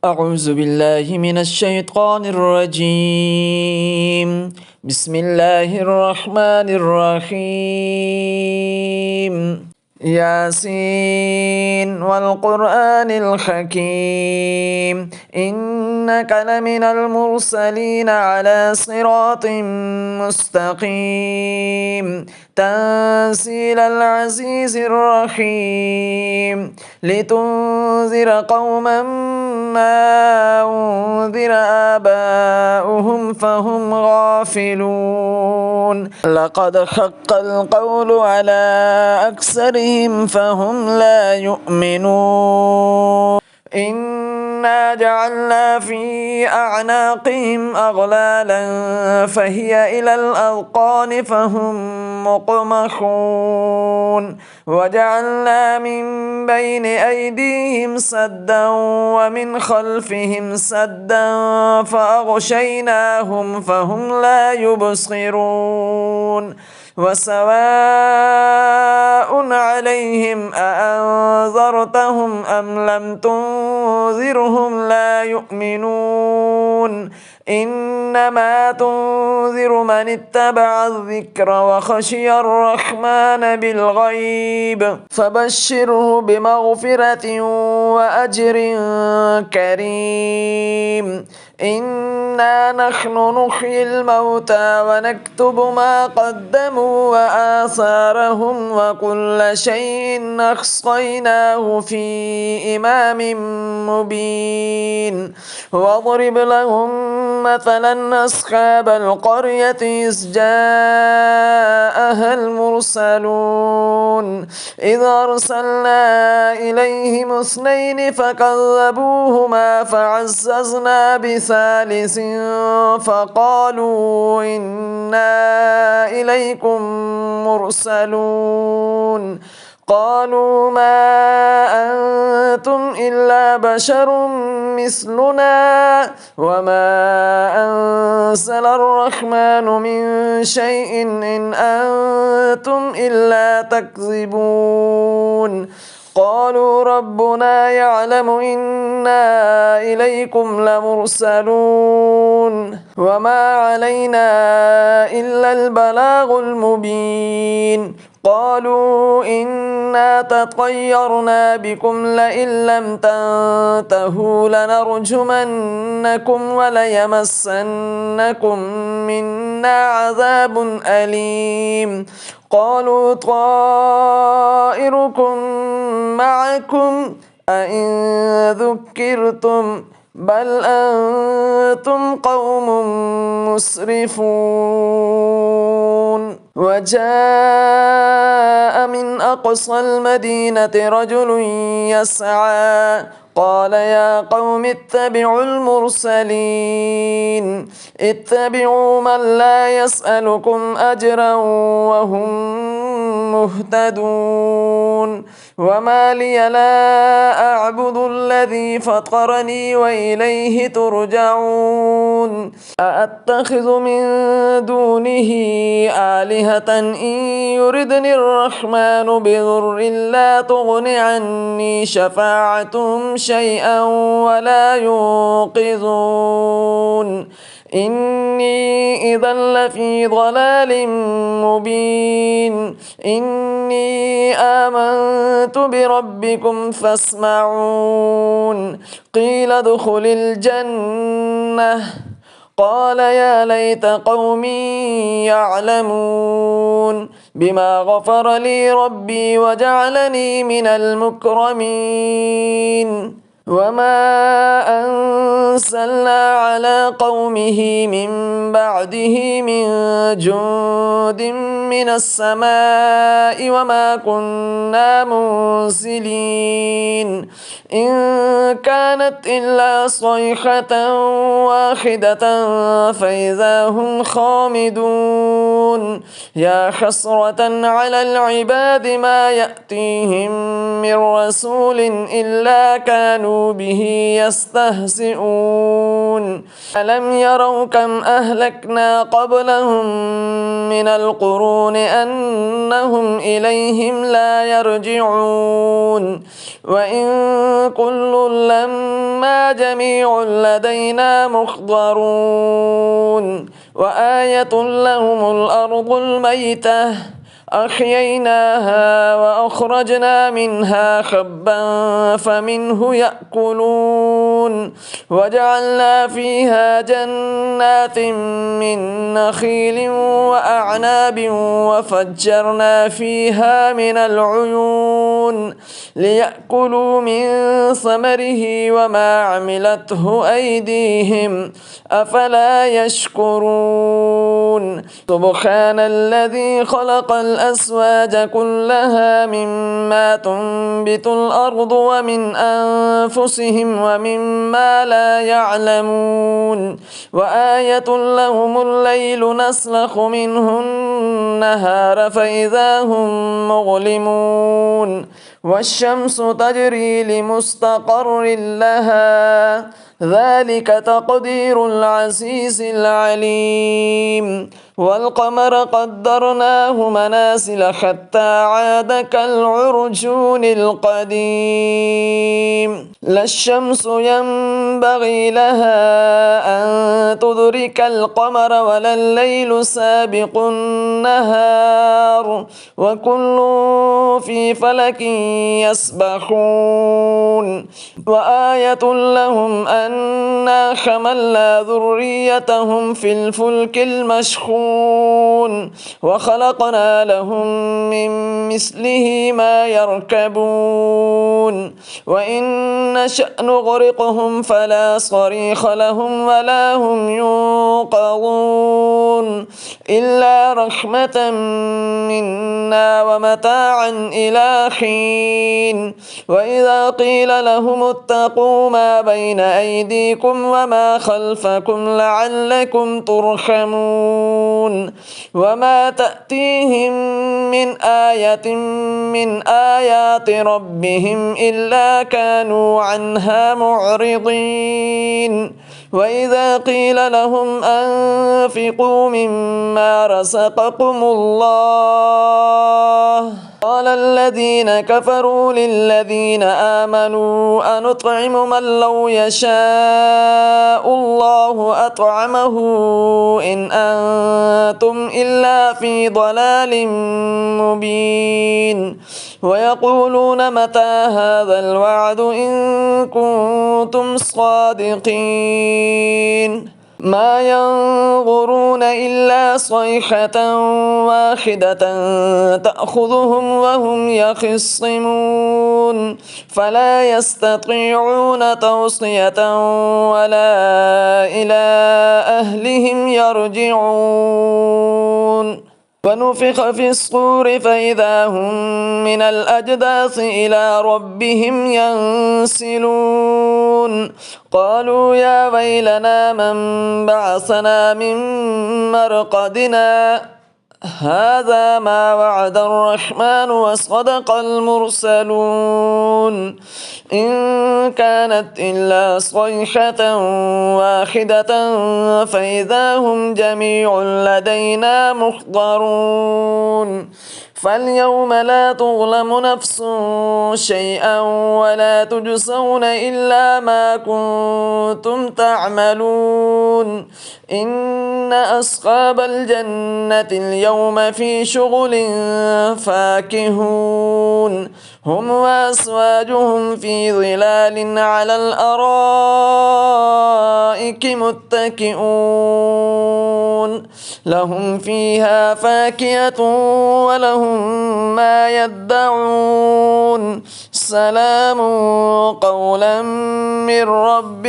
أعوذ بالله من الشيطان الرجيم. بسم الله الرحمن الرحيم. ياسين والقرآن الحكيم إنك لمن المرسلين على صراط مستقيم تنزيل العزيز الرحيم لتنذر قوما ما أنذر آباؤهم فهم غافلون لقد حق القول على أكثرهم فهم لا يؤمنون إنا جعلنا في أعناقهم أغلالا فهي إلى الأذقان فهم مقمحون وجعلنا من بين أيديهم سدا ومن خلفهم سدا فأغشيناهم فهم لا يبصرون وسواء عليهم أأنذرتهم أم لم تنذرهم لا يؤمنون إنما تنذر من اتبع الذكر وخشي الرحمن بالغيب فبشره بمغفرة وأجر كريم إنا نحن نحيي الموتى ونكتب ما قدموا وآثارهم وكل شيء أحصيناه في إمام مبين واضرب لهم مثلا أصحاب القرية إذ جاءها المرسلون إذ أرسلنا إليهم اثنين فكذبوهما فعززنا بثالث فقالوا إنا إليكم مرسلون قالوا ما أنتم إلا بشر مثلنا وما أنزل الرحمن من شيء إن أنتم إلا تكذبون قالوا ربنا يعلم إنا إليكم لمرسلون وما علينا إلا البلاغ المبين قالوا إنا تطيرنا بكم لئن لم تنتهوا لنرجمنكم وليمسنكم منا عذاب أليم قالوا طائركم معكم أئن ذكرتم بل أنتم قوم مسرفون وجاء من أقصى المدينة رجل يسعى قال يا قوم اتبعوا المرسلين اتبعوا من لا يسألكم أجرا وهم مهتدون وما لي لا أعبد الذي فطرني وإليه ترجعون أأتخذ من دونه آلهة إن يردني الرحمن بضر لا تغن عني شفاعتهم شيئا ولا ينقذون إني إذا لفي ضلال مبين إني آمنت بربكم فاسمعون قيل ادخل الجنة قال يا ليت قومي يعلمون بما غفر لي ربي وجعلني من المكرمين وما أنزلنا على قومه من بعده من جند من السماء وما كنا منزلين إن كانت إلا صيحة واحدة فإذا هم خامدون يا حسرة على العباد ما يأتيهم من رسول إلا كانوا به يستهزئون ألم يروا كم أهلكنا قبلهم من القرون أنهم إليهم لا يرجعون وإن كل لما جميع لدينا محضرون وآية لهم الأرض الميتة أحييناها وأخرجنا منها حبا فمنه يأكلون وجعلنا فيها جنات من نخيل وأعناب وفجرنا فيها من العيون ليأكلوا من ثمره وما عملته أيديهم أفلا يشكرون سبحان الذي خلق الأزواج كلها مما تنبت الأرض ومن أنفسهم ومما لا يعلمون وآية لهم الليل نسلخ منه النهار فإذا هم مظلمون والشمس تجري لمستقر لها ذلك تقدير العزيز العليم والقمر قدرناه منازل حتى عاد كالعرجون القديم لا الشمس ينبغي لها أن تدرك القمر ولا الليل سابق النهار وكل في فلك يسبحون وآية لهم أنا حملنا ذريتهم في الفلك المشحون وخلقنا لهم من مثله ما يركبون وإن نشأ نغرقهم فلا صريخ لهم ولا هم ينقذون إلا رحمة منا ومتاعا إلى حين وإذا قيل لهم اتقوا ما بين أيديكم وما خلفكم لعلكم ترحمون وما تأتيهم من آية من آيات ربهم إلا كانوا عنها معرضين وإذا قيل لهم أنفقوا مما رزقكم الله قال الذين كفروا للذين آمنوا أنطعم من لو يشاء الله أطعمه إن أنتم إلا في ضلال مبين ويقولون متى هذا الوعد إن كنتم صادقين ما ينظرون إلا صيحة واحدة تأخذهم وهم يخصمون فلا يستطيعون توصية ولا إلى أهلهم يرجعون ونفخ في الصور فإذا هم من الأجداث إلى ربهم ينسلون قالوا يا ويلنا من بعثنا من مرقدنا هذا ما وعد الرحمن وصدق المرسلون إن كانت إلا صيحة واحدة فإذا هم جميع لدينا محضرون فاليوم لا تظلم نفس شيئا ولا تجزون إلا ما كنتم تعملون إن أصحاب الجنة اليوم في شغل فاكهون هم وأزواجهم في ظلال على الأرائك متكئون لهم فيها فاكهة ولهم ما يدعون سلام قولا من رب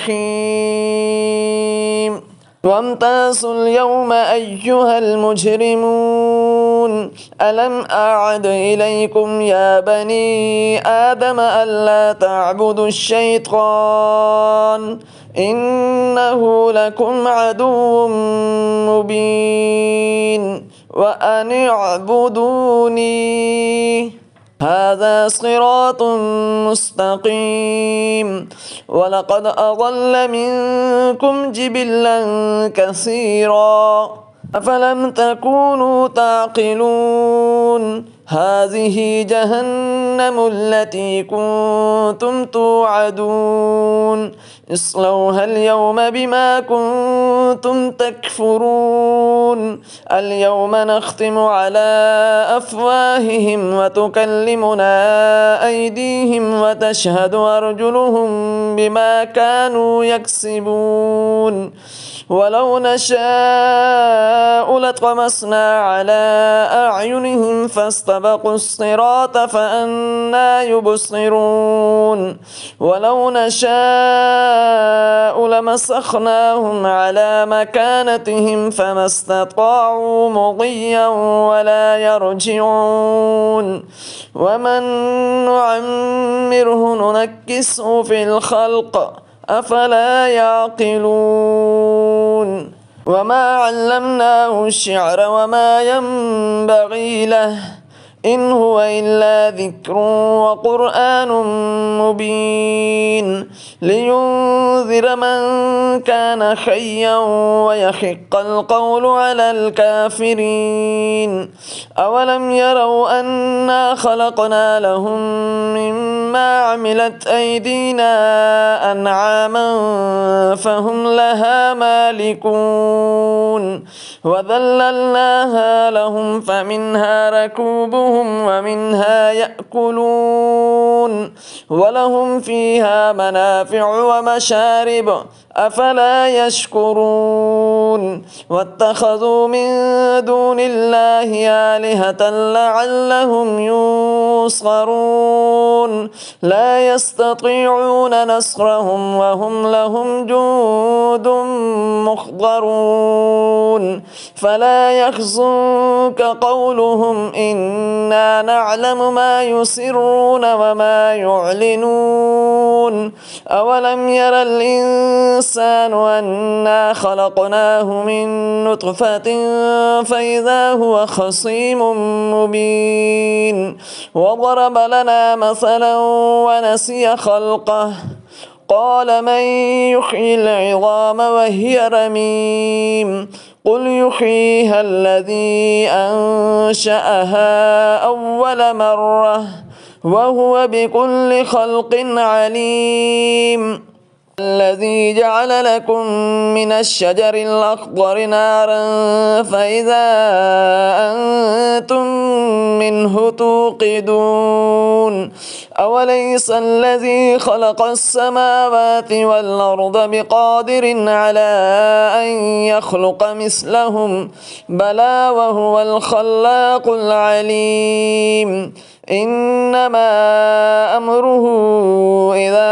رحيم وامتازوا اليوم أيها المجرمون ألم أعد إليكم يا بني آدم ألا تعبدوا الشيطان إنه لكم عدو مبين وأن اعبدوني هذا صراط مستقيم ولقد أضل منكم جبلا كثيرا أفلم تكونوا تعقلون هذه جهنم التي كنتم توعدون اصلوها اليوم بما كنتم تكفرون اليوم نختم على أفواههم وتكلمنا أيديهم وتشهد أرجلهم بما كانوا يكسبون ولو نشاء لطمسنا على أعينهم فاستبقوا الصراط فأنى يبصرون ولو نشاء لمسخناهم على مكانتهم فما استطاعوا مضيا ولا يرجعون ومن نعمره ننكسه في الخلق أفلا يعقلون وما علمناه الشعر وما ينبغي له إن هو إلا ذكر وقرآن مبين لينذر من كان حيا ويحق القول على الكافرين أولم يروا أنا خلقنا لهم مما عملت أيدينا أنعاما فهم لها مالكون وذللناها لهم فمنها ركوبهم ومنها يأكلون ولهم فيها منافع ومشارب أفلا يشكرون واتخذوا من دون الله آلهة لعلهم ينصرون لا يستطيعون نصرهم وهم لهم جند محضرون فلا يحزنك قولهم إنا نعلم ما يسرون وما يعلنون أولم ير الإنسان أنا خلقناه من نطفة فإذا هو خصيم مبين وضرب لنا مثلا ونسي خلقه قال من يحيي العظام وهي رميم قل يحييها الذي أنشأها أول مرة وهو بكل خلق عليم الذي جعل لكم من الشجر الأخضر نارا فإذا أنتم منه توقدون أوليس الذي خلق السماوات والأرض بقادر على أن يخلق مثلهم بلى وهو الخلاق العليم إنما أمره إذا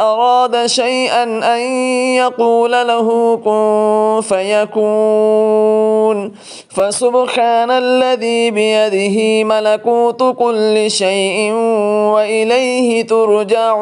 أراد شيئا أن يقول له كن فيكون فسبحان الذي بيده ملكوت كل شيء وإليه ترجعون.